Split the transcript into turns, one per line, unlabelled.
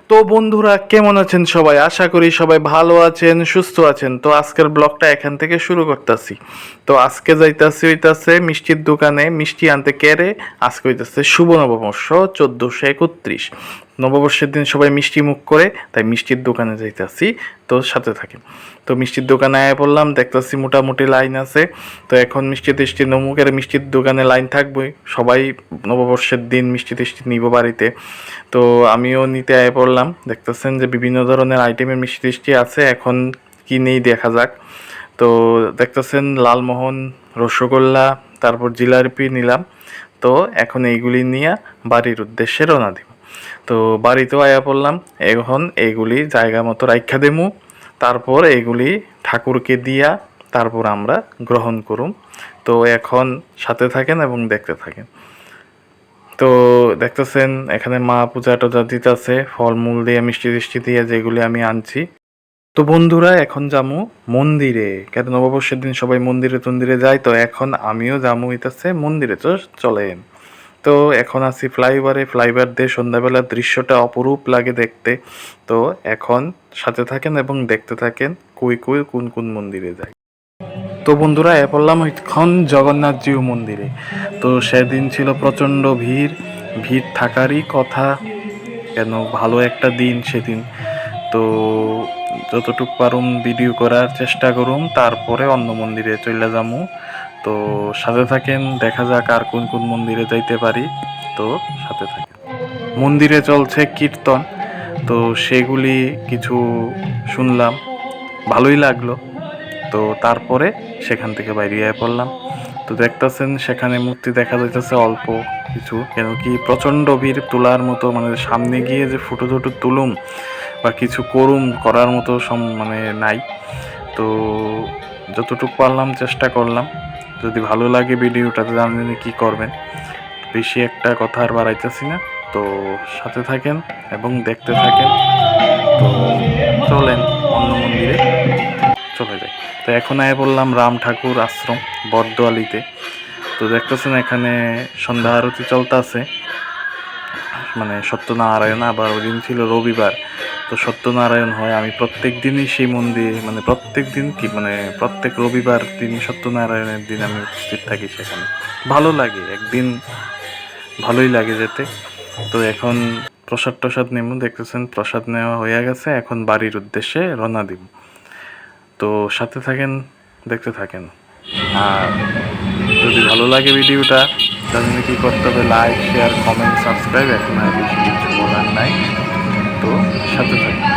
তো বন্ধুরা কেমন আছেন সবাই? আশা করি সবাই ভালো আছেন, সুস্থ আছেন। তো আজকের ব্লগটা এখান থেকে শুরু করতেছি। তো আজকে হইতাছে মিষ্টির দোকানে মিষ্টি আনতে কেরে। আজকে হইতাছে শুভ নববর্ষ 1431। নববর্ষের দিন সবাই মিষ্টি মুখ করে, তাই মিষ্টির দোকানে যাইতাছি। তো সাথে থাকেন। তো মিষ্টির দোকানে আয়া পড়লাম, দেখতাছি মোটামুটি লাইন আছে। তো এখন মিষ্টি টিষ্টি নমুকের মিষ্টির দোকানে লাইন থাকবই, সবাই নববর্ষের দিন মিষ্টি টিষ্টি নিব বাড়িতে। তো আমিও নিতে আয়া পড়লাম। দেখতেছেন যে বিভিন্ন ধরনের আইটেমের মিষ্টি টিষ্টি আছে, এখন কি নেই দেখা যাক। তো দেখতেছেন লালমোহন, রসগোল্লা, তারপর জিলাপি নিলাম। তো এখন এইগুলি নিয়ে বাড়ির উদ্দেশ্যে রওনা দিব। তো বাড়িতেও আয়া পড়লাম, এখন এইগুলি জায়গা মতো রাইখা দেমু। তারপর এগুলি ঠাকুরকে দিয়া তারপর আমরা গ্রহণ করুম। তো এখন সাথে থাকেন এবং দেখতে থাকেন। তো দেখতেছেন এখানে মা পূজা টুজা দিতেছে, ফলমূল দিয়ে মিষ্টি টিষ্টি দিয়ে, যেগুলি আমি আনছি। তো বন্ধুরা এখন যামু মন্দিরে, কেন নববর্ষের দিন সবাই মন্দিরে টন্দিরে যায়, তো এখন আমিও যামু হইতাছে মন্দিরে। তো চলেন। তো এখন আছি ফ্লাইওভারে, ফ্লাইওভার দিয়ে সন্ধ্যাবেলার দৃশ্যটা অপরূপ লাগে দেখতে। তো এখন সাথে থাকেন এবং দেখতে থাকেন কুই কুই কোন কোন মন্দিরে যায়। তো বন্ধুরা এ পড়লাম এখন জগন্নাথজিউ মন্দিরে। তো সেদিন ছিল প্রচণ্ড ভিড়, ভিড় থাকারই কথা, কেন ভালো একটা দিন সেদিন। তো যতটুক পারুম ভিডিও করার চেষ্টা করুম, তারপরে অন্য মন্দিরে চলে যামু। তো সাথে থাকেন, দেখা যাক আর কোন কোন মন্দিরে যাইতে পারি। তো সাথে থাকেন। মন্দিরে চলছে কীর্তন, তো সেগুলি কিছু শুনলাম, ভালোই লাগলো। তো তারপরে সেখান থেকে বাইরে পড়লাম। তো দেখতেছেন সেখানে মূর্তি দেখা যাইতেছে অল্প কিছু, কেন কি প্রচণ্ড ভিড়, তোলার মতো মানে সামনে গিয়ে যে ফটো টুটো তুলুম বা কিছু করার মতো মানে নাই। তো যতটুকু পারলাম চেষ্টা করলাম। যদি ভালো লাগে ভিডিওটাতে জানেন কি করবেন, বেশি একটা কথা আর বাড়াইতেছি না। তো সাথে থাকেন এবং দেখতে থাকেন। তো চলেন অন্য মন্দিরে চলে যাই। তো এখন আয় বললাম রাম ঠাকুর আশ্রম বটদোয়ালিতে। তো দেখতেছেন এখানে সন্ধ্যা আরতি চলতেছে, মানে সত্যনারায়ণ। আবার ওই দিন ছিল রবিবার, তো সত্যনারায়ণ হয়। আমি প্রত্যেক দিনই সেই মন্দির, মানে প্রত্যেক দিন কি মানে প্রত্যেক রবিবার দিন সত্যনারায়ণের দিন আমি উপস্থিত থাকি সেখানে। ভালো লাগে, একদিন ভালোই লাগে যেতে। তো এখন প্রসাদ টসাদ নেব, দেখতেছেন প্রসাদ নেওয়া হয়ে গেছে, এখন বাড়ির উদ্দেশ্যে রওনা দিব। তো সাথে থাকেন, দেখতে থাকেন। আর যদি ভালো লাগে ভিডিওটা, তাহলে কি করতে হবে? Like, share, comment, subscribe. এখন আর বেশি কিছু বলার নাই। তো সাথে থাকেন।